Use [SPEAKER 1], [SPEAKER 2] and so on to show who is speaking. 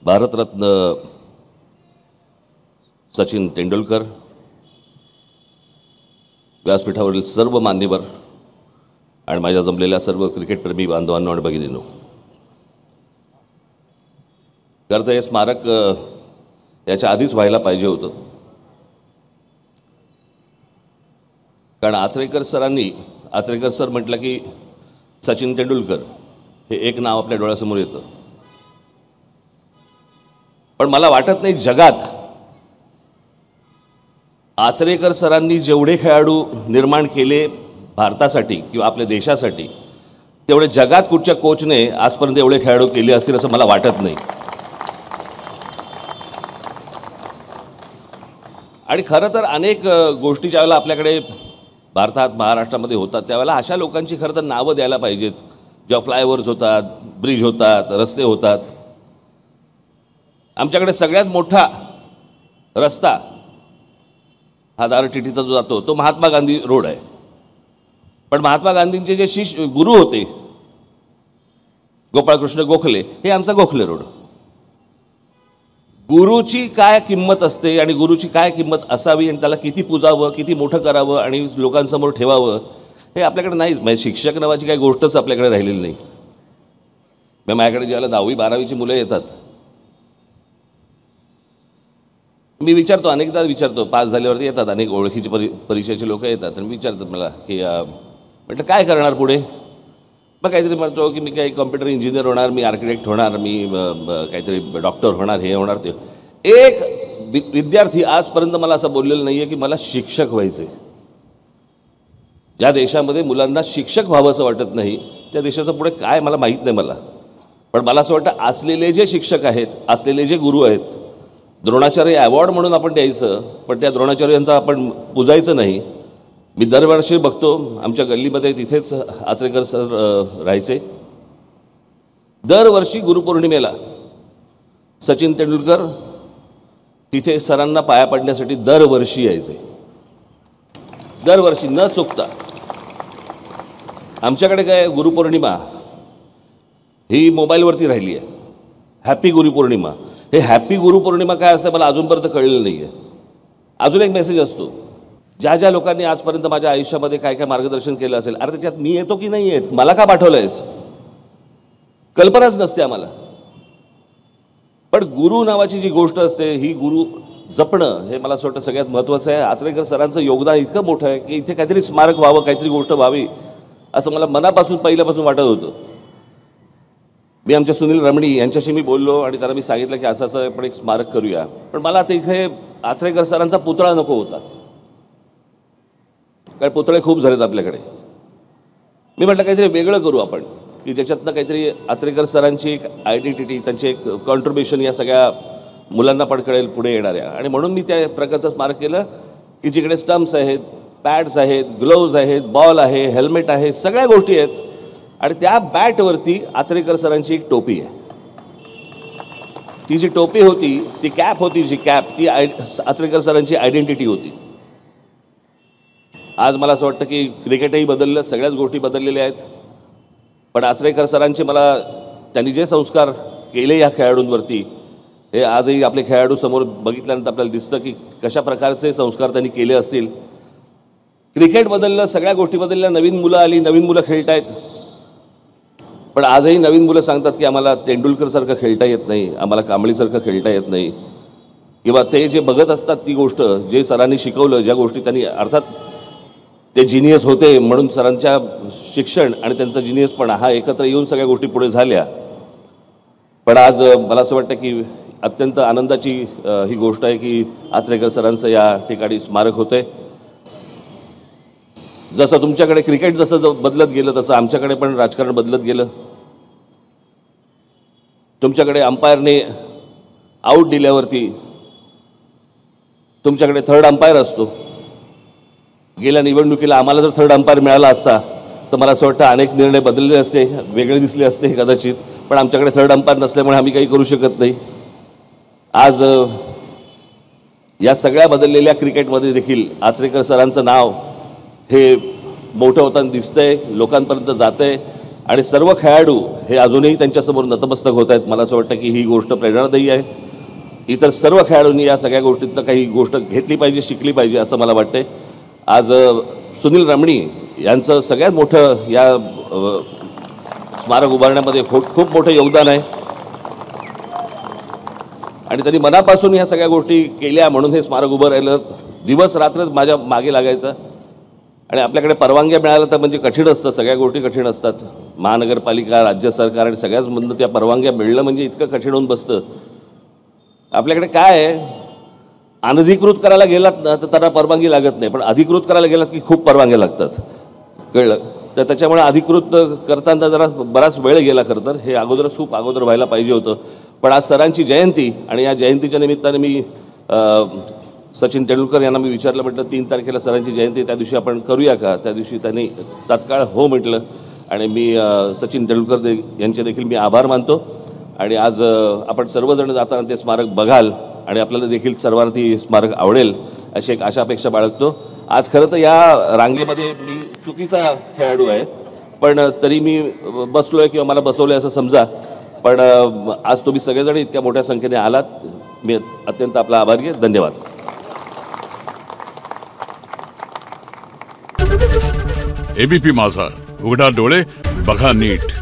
[SPEAKER 1] भारतरत्न सचिन तेंडुलकर, व्यासपीठावरील सर्व मान्यवर आणि माझ्या जमलेल्या सर्व क्रिकेटप्रेमी बांधवांनो आणि भगिनींनो, खरं तर हे स्मारक याच्या आधीच व्हायला पाहिजे होतं. कारण आचरेकर सर म्हटलं की सचिन तेंडुलकर हे एक नाव आपल्या डोळ्यासमोर येतं. पण मला वाटत नाही जगात आचरेकर सरांनी जेवढे खेळाडू निर्माण केले भारतासाठी किंवा आपल्या देशासाठी, तेवढे जगात कुठच्या कोचने आजपर्यंत एवढे खेळाडू केले असतील असं मला वाटत नाही. आणि खरं तर अनेक गोष्टी ज्यावेळेला आपल्याकडे भारतात महाराष्ट्रामध्ये होतात त्यावेळेला अशा लोकांची खरं तर नावं द्यायला पाहिजेत. जेव्हा फ्लायओव्हर्स होतात, ब्रिज होतात, रस्ते होतात. आमच्याकडे सगळ्यात मोठा रस्ता हा दारटिटीचा जो जातो तो महात्मा गांधी रोड आहे. पण महात्मा गांधींचे जे गुरु होते गोपाळकृष्ण गोखले, हे आमचा गोखले रोड. गुरुची काय किंमत असते आणि गुरुची काय किंमत असावी आणि त्याला किती पूजावं, किती मोठं करावं आणि लोकांसमोर ठेवावं, हे आपल्याकडे नाहीच. म्हणजे शिक्षक नावाची काही गोष्टच आपल्याकडे राहिलेली नाही. माझ्याकडे ज्यावेळेला 10वी 12वीची मुलं येतात, मी विचारतो, अनेकदा विचारतो, पास झाल्यावरती येतात अनेक ओळखीची परिचयाची लोक येतात आणि विचारतात मला की म्हटलं काय करणार पुढे. मग काहीतरी म्हणतो की मी काही कॉम्प्युटर इंजिनियर होणार, मी आर्किटेक्ट होणार, मी काहीतरी डॉक्टर होणार, हे होणार ते. एक विद्यार्थी आजपर्यंत मला असं बोललेलं नाही आहे की मला शिक्षक व्हायचे. ज्या देशामध्ये मुलांना शिक्षक व्हावं असं वाटत नाही त्या देशाचं पुढे काय मला माहीत नाही मला. पण मला असं वाटतं असलेले जे शिक्षक आहेत, असलेले जे गुरु आहेत, द्रोणाचार्य अवॉर्ड म्हणून आपण द्यायचं, पण त्या द्रोणाचार्यांचं आपण पूजायचं नाही. मी दरवर्षी बघतो आमच्या गल्लीमध्ये तिथेच आचरेकर सर राहायचे. दरवर्षी गुरुपौर्णिमेला सचिन तेंडुलकर तिथे सरांना पाया पडण्यासाठी दरवर्षी यायचे. दरवर्षी न चुकता. आमच्याकडे काय गुरुपौर्णिमा ही मोबाईलवरती राहिली आहे. हॅपी गुरुपौर्णिमा. हे हॅपी गुरुपौर्णिमा काय असतं मला अजूनपर्यंत कळलेलं नाही आहे. अजून एक मेसेज असतो, ज्या ज्या लोकांनी आजपर्यंत माझ्या आयुष्यामध्ये काय काय मार्गदर्शन केलं असेल, अरे त्याच्यात मी येतो की नाही येत, मला का पाठवलं आहेस, कल्पनाच नसते आम्हाला. पण गुरु नावाची जी गोष्ट असते, ही गुरु जपणं हे मला असं वाटतं सगळ्यात महत्त्वाचं आहे. आचरेकर सरांचं योगदान इतकं मोठं आहे की इथे काहीतरी स्मारक व्हावं, काहीतरी गोष्ट व्हावी असं मला मनापासून पहिल्यापासून वाटत होतं. मी आमच्या सुनील रमणी यांच्याशी मी बोललो आणि त्यांना मी सांगितलं की असं असं आपण एक स्मारक करूया. पण मला आता इथे आचरेकर सरांचा पुतळा नको होता, कारण पुतळे खूप झालेत आपल्याकडे. मी म्हटलं काहीतरी वेगळं करू आपण, की ज्याच्यातनं काहीतरी आचरेकर सरांची एक आयडेंटिटी, त्यांचे एक कॉन्ट्रीब्युशन या सगळ्या मुलांना पण कळेल पुढे येणाऱ्या. आणि म्हणून मी त्या प्रकारचं स्मारक केलं की जिकडे स्टम्प्स आहेत, पॅड्स आहेत, ग्लोव्ज आहेत, बॉल आहे, हेल्मेट आहे, सगळ्या गोष्टी आहेत. आणि त्या बॅटवरती आचरेकर सरांची एक टोपी आहे. ती जी टोपी होती, ती कॅप होती, जी कॅप ती आचरेकर सरांची आयडेंटिटी होती. आज मला असं वाटतं की क्रिकेटही बदललं, सगळ्याच गोष्टी बदललेल्या आहेत. पण आचरेकर सरांचे मला त्यांनी जे संस्कार केले या खेळाडूंवरती, हे आजही आपले खेळाडू समोर बघितल्यानंतर आपल्याला दिसतं की कशा प्रकारचे संस्कार त्यांनी केले असतील. क्रिकेट बदललं, सगळ्या गोष्टी बदलल्या, नवीन मुलं आली, नवीन मुलं खेळत आहेत. पण आजही नवीन मुलं सांगतात की आम्हाला तेंडुलकरसारखं खेळता येत नाही, आम्हाला कांबळीसारखं खेळता येत नाही. किंवा ते जे बघत असतात ती गोष्ट, जे सरांनी शिकवलं, ज्या गोष्टी त्यांनी, अर्थात ते जिनियस होते म्हणून सरांच्या शिक्षण आणि त्यांचा जिनियसपणा हा एकत्र येऊन सगळ्या गोष्टी पुढे झाल्या. पण आज मला असं वाटतं की अत्यंत आनंदाची ही गोष्ट आहे की आचरेकर सरांचं या ठिकाणी स्मारक होतंय. जसं तुमच्याकडे क्रिकेट जसं बदलत गेलं तसं आमच्याकडे पण राजकारण बदलत गेलं. तुमच्याकडे अंपायरने आऊट दिल्यावरती तुमच्याकडे थर्ड अंपायर असतो. गेल्या निवडणुकीला आम्हाला जर थर्ड अंपायर मिळाला असता तर मला असं वाटतं अनेक निर्णय बदलले असते, वेगळे दिसले असते कदाचित. पण आमच्याकडे थर्ड अंपायर नसल्यामुळे आम्ही काही करू शकत नाही. आज या सगळ्या बदललेल्या क्रिकेटमध्ये देखील आचरेकर सरांचं नाव हे मोठं होताना दिसतंय, लोकांपर्यंत जातंय. आणि सर्व खेळाडू हे अजूनही त्यांच्यासमोर नतमस्तक होत आहेत. मला असं वाटतं की ही गोष्ट प्रेरणादायी आहे. इतर सर्व खेळाडूंनी या सगळ्या गोष्टीतनं काही गोष्ट घेतली पाहिजे, शिकली पाहिजे असं मला वाटतंय. आज सुनील रमणी यांचं सगळ्यात मोठं या स्मारक उभारण्यामध्ये खूप मोठं योगदान आहे आणि त्यांनी मनापासून ह्या सगळ्या गोष्टी केल्या म्हणून हे स्मारक उभं राहिलं. दिवस रात्र माझ्या मागे लागायचं आणि आपल्याकडे परवानग्या मिळाल्या तर म्हणजे कठीण असतं, सगळ्या गोष्टी कठीण असतात. महानगरपालिका, राज्य सरकार आणि सगळ्याच मधनं त्या परवानग्या मिळणं म्हणजे इतकं कठीण होऊन बसतं. आपल्याकडे काय आहे, अनधिकृत करायला गेलात ना तर त्यांना परवानगी लागत नाही, पण अधिकृत करायला गेलात की खूप परवानग्या लागतात, कळलं. तर त्याच्यामुळे अधिकृत करताना जरा बराच वेळ गेला. खरं तर हे खूप अगोदर व्हायला पाहिजे होतं. पण आज सरांची जयंती आणि या जयंतीच्या निमित्ताने मी सचिन तेंडुलकर यांना मी विचारलं, म्हटलं 3 तारखेला सरांची जयंती, त्या दिवशी आपण करूया का. त्या दिवशी त्यांनी तात्काळ हो म्हटलं आणि मी सचिन तेंडुलकर यांचे देखील मी आभार मानतो. आणि आज आपण सर्वजण जाताना ते स्मारक बघाल आणि आपल्याला देखील सर्वांना ती स्मारक आवडेल अशी एक आशा अपेक्षा बाळगतो. आज खरं तर या रांगेमध्ये मी चुकीचा खेळाडू आहे, पण तरी मी बसलो आहे किंवा मला बसवलं आहे असं समजा. पण आज तुम्ही सगळेजण इतक्या मोठ्या संख्येने आलात, मी अत्यंत आपला आभारी आहे. धन्यवाद.
[SPEAKER 2] एबीपी माझा, उघडा डोळे बघा नीट.